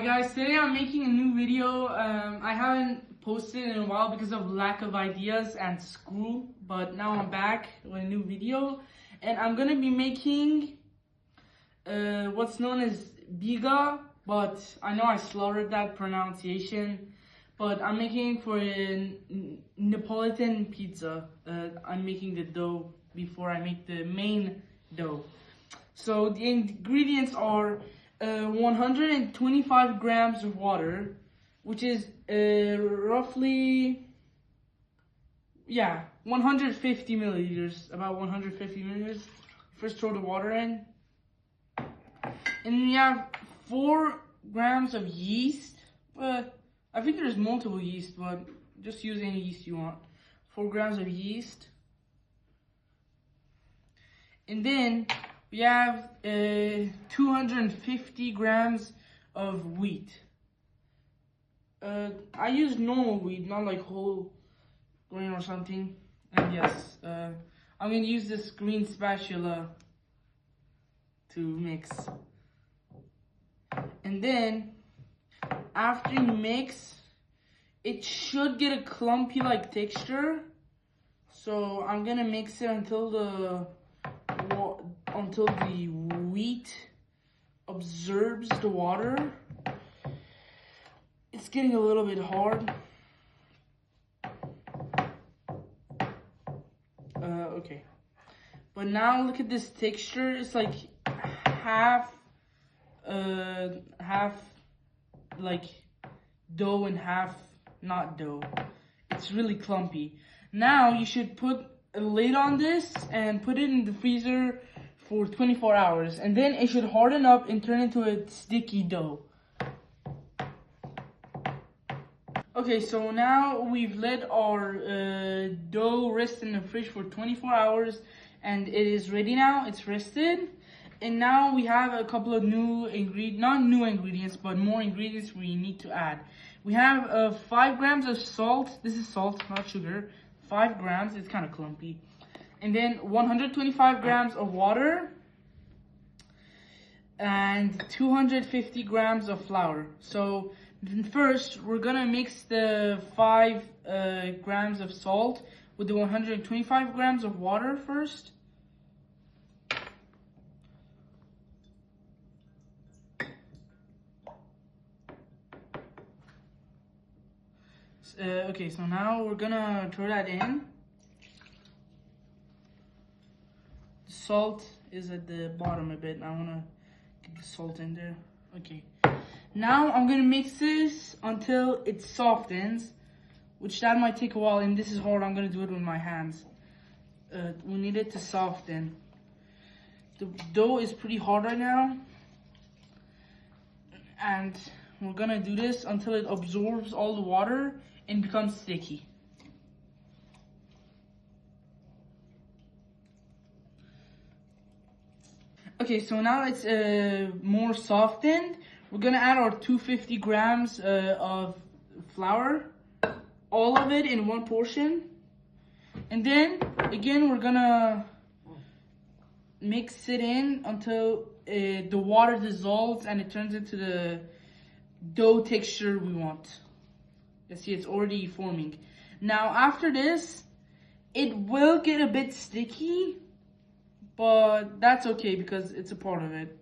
Hi guys, today I'm making a new video. I haven't posted in a while because of lack of ideas and school, but now I'm back with a new video, and I'm gonna be making what's known as biga, but I know I slaughtered that pronunciation, but I'm making for a Napolitan pizza. I'm making the dough before I make the main dough. So the ingredients are 125 grams of water, which is roughly, 150 milliliters, about 150 milliliters. First throw the water in. And then you have 4 grams of yeast. I think there's multiple yeast, but just use any yeast you want. 4 grams of yeast. And then we have 250 grams of wheat. I use normal wheat, not like whole grain or something. And yes, I'm going to use this green spatula to mix. And then, after you mix, it should get a clumpy like texture. So I'm going to mix it until the wheat absorbs the water. It's getting a little bit hard. Okay. But now look at this texture. It's like half like dough and half not dough. It's really clumpy. Now you should put a lid on this and put it in the freezer for 24 hours, and then it should harden up and turn into a sticky dough. Okay, so now we've let our dough rest in the fridge for 24 hours, and it is ready now. It's rested, and now we have a couple of new ingredients, not new ingredients, but more ingredients we need to add. We have 5 grams of salt. This is salt, not sugar. 5 grams, it's kind of clumpy. And then 125 grams of water and 250 grams of flour. So first, we're gonna mix the 5 grams of salt with the 125 grams of water first. Okay, so now we're gonna throw that in. The salt is at the bottom a bit. I wanna get the salt in there. Okay. Now I'm gonna mix this until it softens, which that might take a while, and this is hard. I'm gonna do it with my hands. We need it to soften. The dough is pretty hard right now, and we're gonna do this until it absorbs all the water and becomes sticky. Okay, so now it's more softened. We're gonna add our 250 grams of flour, all of it in one portion. And then, again, we're gonna mix it in until the water dissolves and it turns into the dough texture we want. You see, it's already forming. Now, after this, it will get a bit sticky, but that's okay because it's a part of it.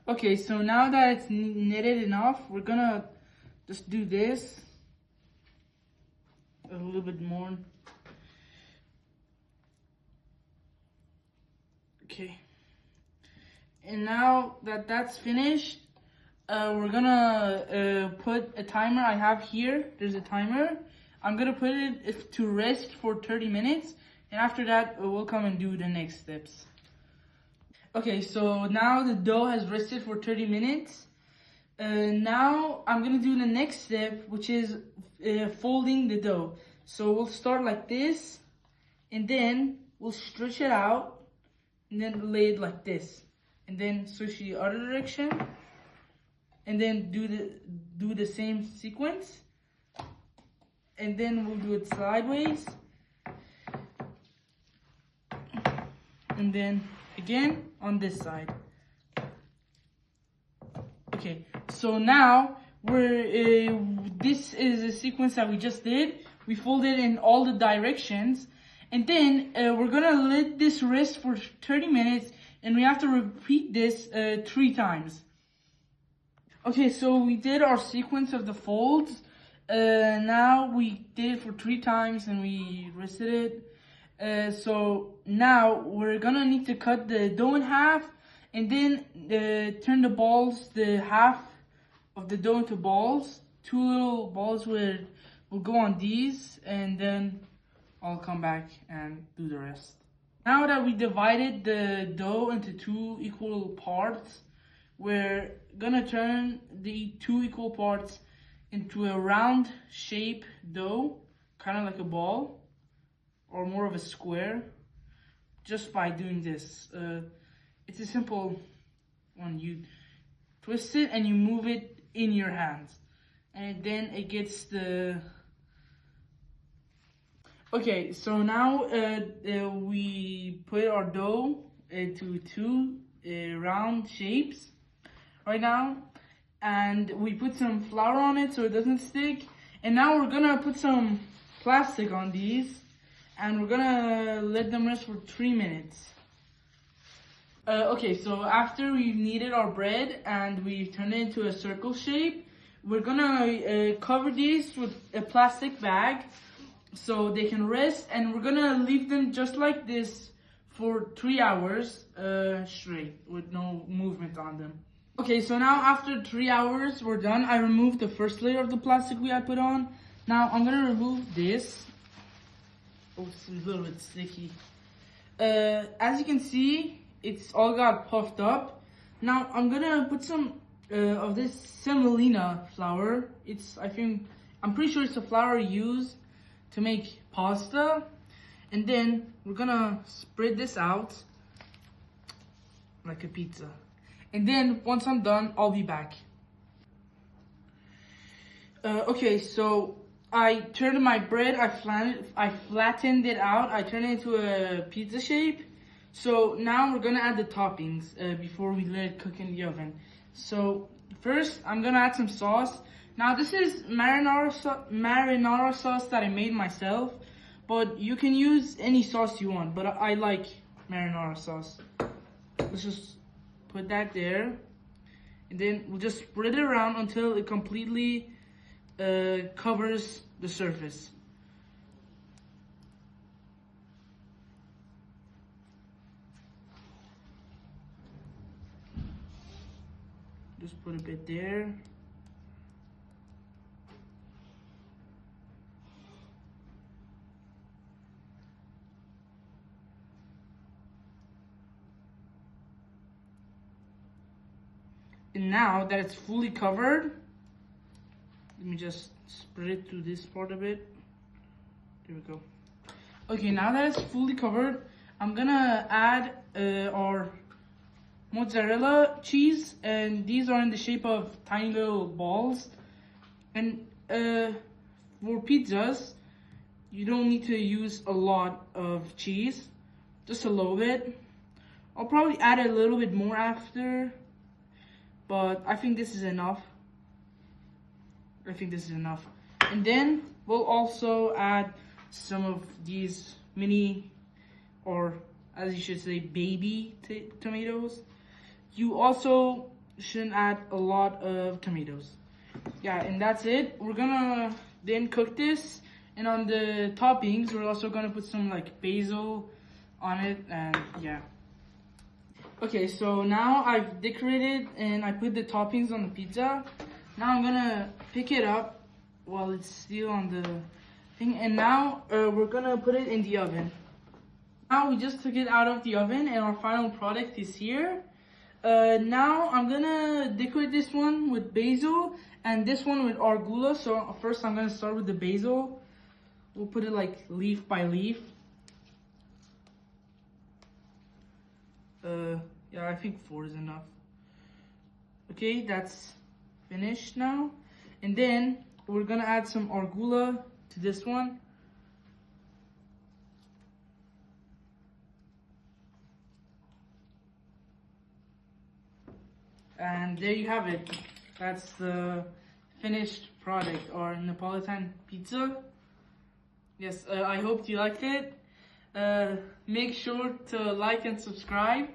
Okay, so now that it's knitted enough, we're gonna just do this a little bit more. Okay. And now that that's finished, we're gonna put a timer. I have here, there's a timer. I'm gonna put it to rest for 30 minutes. And after that, we'll come and do the next steps. Okay, so now the dough has rested for 30 minutes. Now I'm gonna do the next step, which is folding the dough. So we'll start like this, and then we'll stretch it out, and then lay it like this, and then switch the other direction, and then do the same sequence, and then we'll do it sideways, and then again on this side. Okay, so now this is a sequence that we just did. We folded in all the directions, and then we're gonna let this rest for 30 minutes, and we have to repeat this 3 times. Okay, so we did our sequence of the folds. Now we did it for 3 times and we rested it. So now we're gonna need to cut the dough in half, and then turn the half of the dough into balls. 2 little balls will go on these, and then I'll come back and do the rest. Now that we divided the dough into 2 equal parts, we're gonna turn the 2 equal parts into a round shape dough, kind of like a ball or more of a square, just by doing this. It's a simple one. You twist it and you move it in your hands, and then it gets the... Okay, so now we put our dough into 2 round shapes right now, and we put some flour on it so it doesn't stick. And now we're gonna put some plastic on these, and we're gonna let them rest for 3 minutes. Okay, so after we've kneaded our bread and we've turned it into a circle shape, we're gonna cover these with a plastic bag so they can rest, and we're gonna leave them just like this for 3 hours straight with no movement on them. Okay, so now after 3 hours we're done. I removed the first layer of the plastic we had put on. Now I'm gonna remove this. Oh, it's a little bit sticky. As you can see, it's all got puffed up. Now I'm gonna put some of this semolina flour. I'm pretty sure it's the flour used to make pasta. And then we're gonna spread this out like a pizza. And then once I'm done, I'll be back. Okay, so I turned my bread, I flattened it out, I turned it into a pizza shape. So now we're gonna add the toppings before we let it cook in the oven. So first, I'm gonna add some sauce. Now this is marinara sauce that I made myself, but you can use any sauce you want, but I like marinara sauce. Let's just put that there, and then we'll just spread it around until it completely covers the surface. Just put a bit there. And now that it's fully covered, let me just spread it to this part a bit. There we go. Okay, now that it's fully covered, I'm gonna add our mozzarella cheese, and these are in the shape of tiny little balls. And for pizzas, you don't need to use a lot of cheese, just a little bit. I'll probably add a little bit more after, but I think this is enough. And then we'll also add some of these mini, or as you should say, baby tomatoes. You also shouldn't add a lot of tomatoes. Yeah, and that's it. We're gonna then cook this, and on the toppings, we're also gonna put some like basil on it, and yeah. Okay, so now I've decorated and I put the toppings on the pizza. Now I'm gonna pick it up while it's still on the thing, and now we're gonna put it in the oven. Now we just took it out of the oven and our final product is here. Now I'm gonna decorate this one with basil and this one with arugula. So first I'm gonna start with the basil. We'll put it like leaf by leaf. Yeah, I think 4 is enough. Okay, that's finished now. And then we're gonna add some arugula to this one. And there you have it. That's the finished product, or Napolitan pizza. Yes, I hope you liked it. Make sure to like and subscribe.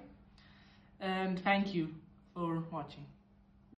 And thank you for watching.